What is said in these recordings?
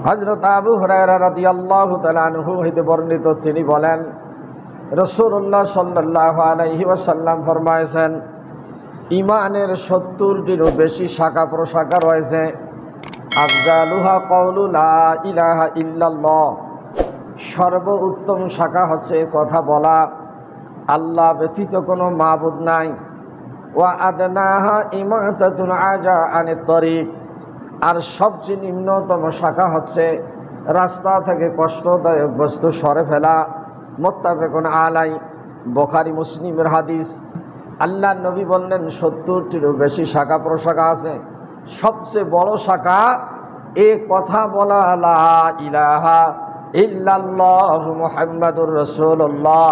হযরত আবু হুরায়রা রাদিয়াল্লাহু তাআলা আনহু হতে বর্ণিত, তিনি বলেন রাসূলুল্লাহ সাল্লাল্লাহু আলাইহি ওয়াসাল্লাম ফরমায়েছেন, ঈমানের 70টিরও বেশি শাখা প্রশাখা রয়েছে। আফজালুহা কওলু লা ইলাহা ইল্লাল্লাহ, সর্বোত্তম শাখা হচ্ছে কথা বলা আল্লাহ ব্যতীত কোনো মাবুদ নাই। ওয়া আদনাহা ইমাতাতুল আজা আনিত তরিক, আর সবচেয়ে নিম্নতম শাখা হচ্ছে রাস্তা থেকে কষ্টদায়ক বস্তু সরে ফেলা। মুত্তাফাকুন আলাই, বুখারী মুসলিমের হাদিস। আল্লাহ নবী বললেন 70টিরও বেশি শাখা প্রশাখা আছে, সবচেয়ে বড় শাখা এ কথা বলা লা ইলাহা ইল্লাল্লাহু মুহাম্মাদুর রাসূলুল্লাহ।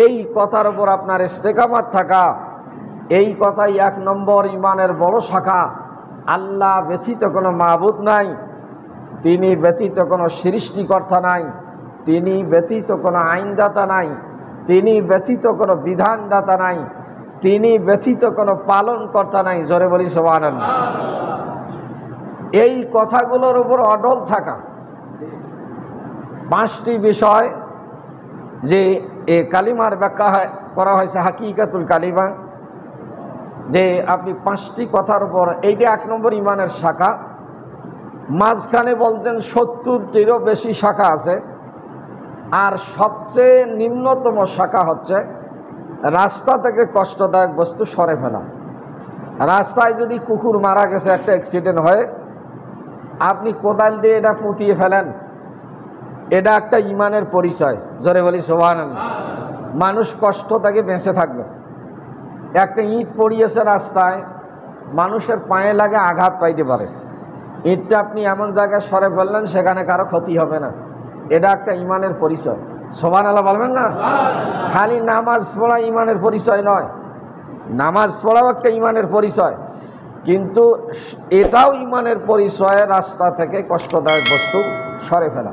এই কথার উপর আপনার ইস্তেকামাত থাকা, এই কথাই 1 নম্বর ঈমানের বড় শাখা। আল্লাহ ব্যতীত কোনো মাবুদ নাই, তিনি ব্যতীত কোনো সৃষ্টিকর্তা নাই, তিনি ব্যতীত কোনো আইনদাতা নাই, তিনি ব্যতীত কোনো বিধানদাতা নাই, তিনি ব্যতীত কোনো পালনকর্তা নাই। জোরে বলি সুবহানাল্লাহ। এই কথাগুলোর উপর অটল থাকা। 5টি বিষয় যে এ কালিমার ব্যাখ্যা করা হয়েছে হাকিকাতুল কালিমা, যে আপনি 5টি কথার উপর, এইটা 1 নম্বর ঈমানের শাখা। মাঝখানে বলছেন 70টিরও বেশি শাখা আছে, আর সবচেয়ে নিম্নতম শাখা হচ্ছে রাস্তা থেকে কষ্টদায়ক বস্তু সরে ফেলা। রাস্তায় যদি কুকুর মারা গেছে, একটা অ্যাক্সিডেন্ট হয়ে, আপনি কোদাল দিয়ে এটা পুঁতিয়ে ফেলেন, এটা একটা ঈমানের পরিচয়। জোরে বলি সুবহানাল্লাহ। মানুষ কষ্ট থেকে বেঁচে থাকবে। একটা ইট পড়িয়েছে রাস্তায়, মানুষের পায়ে লাগে আঘাত পাইতে পারে, ইটটা আপনি এমন জায়গায় সরে ফেললেন সেখানে কারো ক্ষতি হবে না, এটা একটা ঈমানের পরিচয়। সুবহানাল্লাহ বলবেন না? খালি নামাজ পড়া ঈমানের পরিচয় নয়, নামাজ পড়াও একটা ঈমানের পরিচয়, কিন্তু এটাও ঈমানের পরিচয় রাস্তা থেকে কষ্টদায়ক বস্তু সরে ফেলা।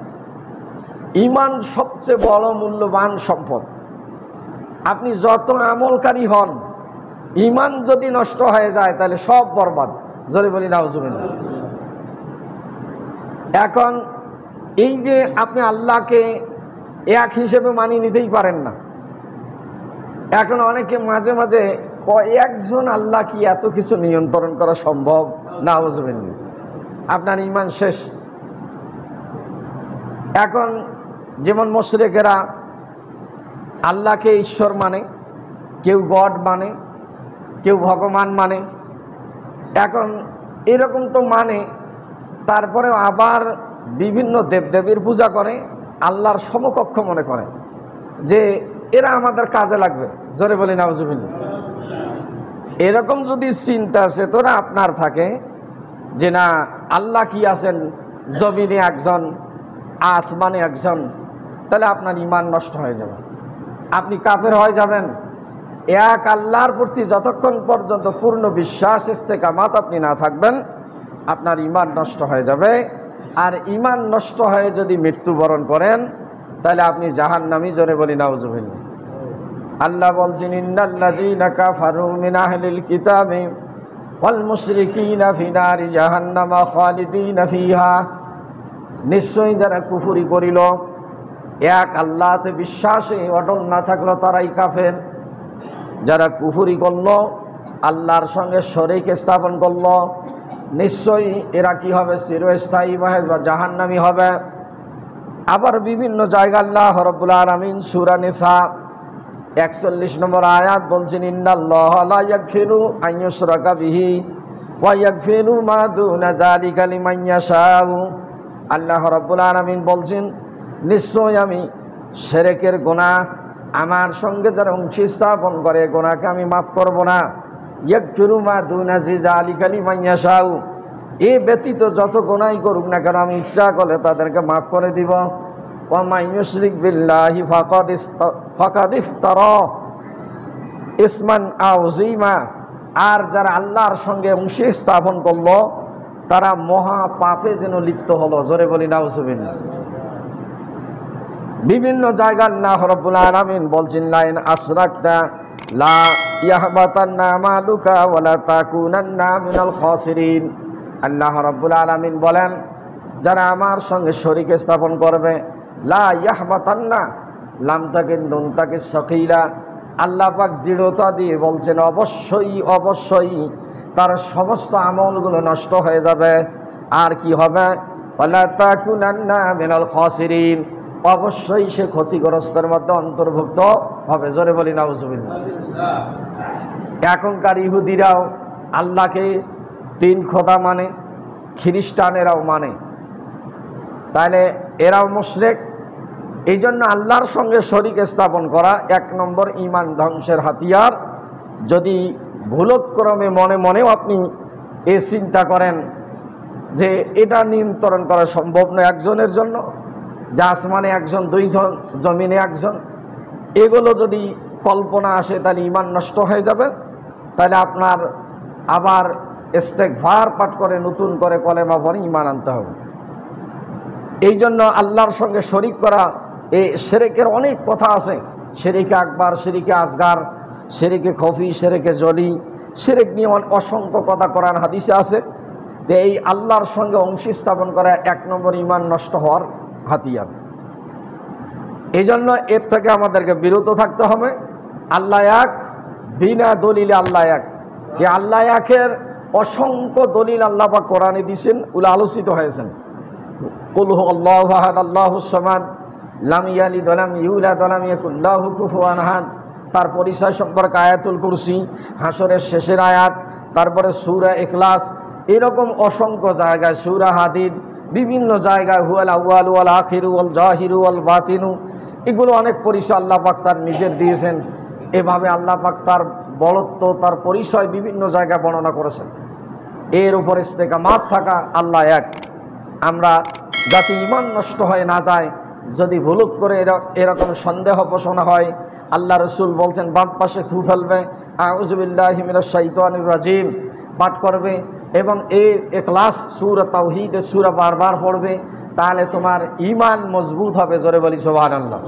ঈমান সবচেয়ে বড় মূল্যবান সম্পদ। আপনি যত আমলকারী হন, ঈমান যদি নষ্ট হয়ে যায় তাহলে সব বরবাদ। জোরে বলি নাউজুবিল্লাহ। এখন এই যে আপনি আল্লাহকে এক হিসেবে মানিয়ে নিতেই পারেন না। এখন অনেকে মাঝে মাঝে একজন আল্লাহ কি এত কিছু নিয়ন্ত্রণ করা সম্ভব? নাউজুবিল্লাহ, আপনার ঈমান শেষ। এখন যেমন মুশরিকেরা আল্লাহকে ঈশ্বর মানে, কেউ গড মানে, কেউ ভগবান মানে। এখন এরকম তো মানে, তারপরে আবার বিভিন্ন দেবদেবীর পূজা করে, আল্লাহর সমকক্ষ মনে করে যে এরা আমাদের কাজে লাগবে। জোরে বলি নাউজুবিল্লাহ। এরকম যদি চিন্তা চেতনা আপনার থাকে যে না, আল্লাহ কি আছেন জমিনে একজন, আসমানে একজন, তাহলে আপনার ঈমান নষ্ট হয়ে যাবে, আপনি কাফের হয়ে যাবেন। এক আল্লাহর প্রতি যতক্ষণ পর্যন্ত পূর্ণ বিশ্বাস ইস্তেকামাত আপনি না থাকবেন, আপনার ঈমান নষ্ট হয়ে যাবে। আর ঈমান নষ্ট হয়ে যদি মৃত্যুবরণ করেন তাহলে আপনি জাহান্নামী। জোরে বলি নাউজুবিল্লাহ। আল্লাহ বলছেন, ইন্নাল্লাযীনা কাফারু মিন আহলিল কিতাবি ওয়াল মুশরিকিনা ফি নারি জাহান্নামা খালিদিনা ফিহা, নিশ্চয়ই যারা কুফরি করিল, এক আল্লাহতে বিশ্বাসে অটল না থাকলো, তারাই কাফের। যারা কুফরি করল, আল্লাহর সঙ্গে শরীক স্থাপন করল, নিশ্চয়ই এরা কি হবে? চিরস্থায়ী বা জাহান্নামী হবে। আবার বিভিন্ন জায়গায় আল্লাহ রাব্বুল আলামিন সূরা নিসা 41 নম্বর আয়াত বলছেন, ইন্নাল্লাহা লা ইয়াগফিরু আন ইউশরাকা বিহি ওয়া ইয়াগফিরু মা দুনা যালিকা লিমান ইয়াশাউ। আল্লাহ রাব্বুল আলামিন বলছেন, নিশ্চয় আমি শিরকের গুনাহ, আমার সঙ্গে যারা অংশী স্থাপন করে, গুনাহকে আমি মাফ করব না। ইয়াগফিরু মা দুনা যালিকা লিমান ইয়াশাউ, এ ব্যতীত যত গুনাহই করুক না কেন আমি ইচ্ছা করলে তাদেরকে মাফ করে দিব। ওয়া মান ইউশরিক বিল্লাহি ফাকাদ ইফতারা ইসমান আযীমা, আর যারা আল্লাহর সঙ্গে অংশী স্থাপন করলো তারা মহা পাপে যেন লিপ্ত হলো। জোরে বলি নাউজুবিল্লাহ। বিভিন্ন জায়গায় আল্লাহ রাব্বুল আলামিন বলছেন, লা ইন আশরাকতা লা ইয়াহবাতান্না আমালুকা ওয়া লা তাকুনান্না মিনাল খাসিরিন। আল্লাহ রাব্বুল আলামিন বলেন, যারা আমার সঙ্গে শরীক স্থাপন করবে, লা ইয়াহবাতান্না লাম তাকিন নুন তাকিন সকিলা, আল্লাহ পাক দৃঢ়তা দিয়ে বলছেন অবশ্যই অবশ্যই তার সমস্ত আমলগুলো নষ্ট হয়ে যাবে। আর কি হবে? ওয়ালা তাকুনান্না মিনাল খাসিরিন, অবশ্যই সে ক্ষতিগ্রস্তের মধ্যে অন্তর্ভুক্ত হবে। জোরে বলি নাউজুবিল্লাহ। এখনকার ইহুদিরাও আল্লাহকে 3 খোদা মানে, খ্রিস্টানেরাও মানে, তাহলে এরাও মুশরিক। এই জন্য আল্লাহর সঙ্গে শরীক স্থাপন করা 1 নম্বর ঈমান ধ্বংসের হাতিয়ার। যদি ভুলক্রমে মনে মনেও আপনি এ চিন্তা করেন যে এটা নিয়ন্ত্রণ করা সম্ভব নয় একজনের জন্য, যে আসমানে একজন, 2 জন, জমিনে একজন, এগুলো যদি কল্পনা আসে তাহলে ঈমান নষ্ট হয়ে যাবে। তাহলে আপনার আবার ইস্তেগফার পাঠ করে নতুন করে কলেমা পড়ে ঈমান আনতে হবে। এই জন্য আল্লাহর সঙ্গে শরীক করা, এই শিরকের অনেক কথা আছে, শিরকে আকবার, শিরকে আসগার, শিরকে খফি, শিরকে জলি, শিরক নিয়ে অসংখ্য কথা কোরআন হাদিসে আছে। যে এই আল্লাহর সঙ্গে অংশী স্থাপন করা 1 নম্বর ঈমান নষ্ট হওয়ার হাতিয়ার। এই জন্য এর থেকে আমাদেরকে বিরত থাকতে হবে। আল্লাহ এক, বিনা দলিলে আল্লাহ এক। এই আল্লাহ একের অসংখ্য দলিল আল্লাহ পাক কোরআনে দিয়েছেন, ওগুলো আলোচিত হয়েছেন। কুল হু আল্লাহু আহাদ আল্লাহুস সামাদ লাম ইয়ালিদ ওয়া লাম ইউলাদ ওয়া লাম ইয়াকুল লাহু কুফুয়ান আহাদ। তার পরিচয় সম্পর্কে আয়াতুল কুরসি, হাসরের শেষের আয়াত, তারপরে সূরা ইখলাস, এরকম অসংখ্য জায়গায়, সূরা হাদিদ, বিভিন্ন জায়গায় হুয়াল আউয়ালু ওয়াল আখিরু ওয়াল জাহিরু ওয়াল বাতিনু, এগুলো অনেক পরিচয় আল্লাহ পাক তার নিজের দিয়েছেন। এভাবে আল্লাহ পাক তার বড়ত্ব, তার পরিচয় বিভিন্ন জায়গায় বর্ণনা করেছেন। এর উপর ইস্তেকামাত থাকা, আল্লাহ এক। আমরা যাতে ঈমান নষ্ট হয়ে না যায়, যদি ভুলুত করে এরকম সন্দেহ পোষণা হয়, আল্লাহ রসুল বলছেন বাম পাশে থু ফেলবে, আউযু বিল্লাহি মিনাশ শাইতানির রাজিম পাঠ করবে, এবং এই ইখলাস সূরা তাওহীদের সূরা বারবার পড়বে, তাহলে তোমার ঈমান মজবুত হবে। জোরে বলি সুবহানাল্লাহ।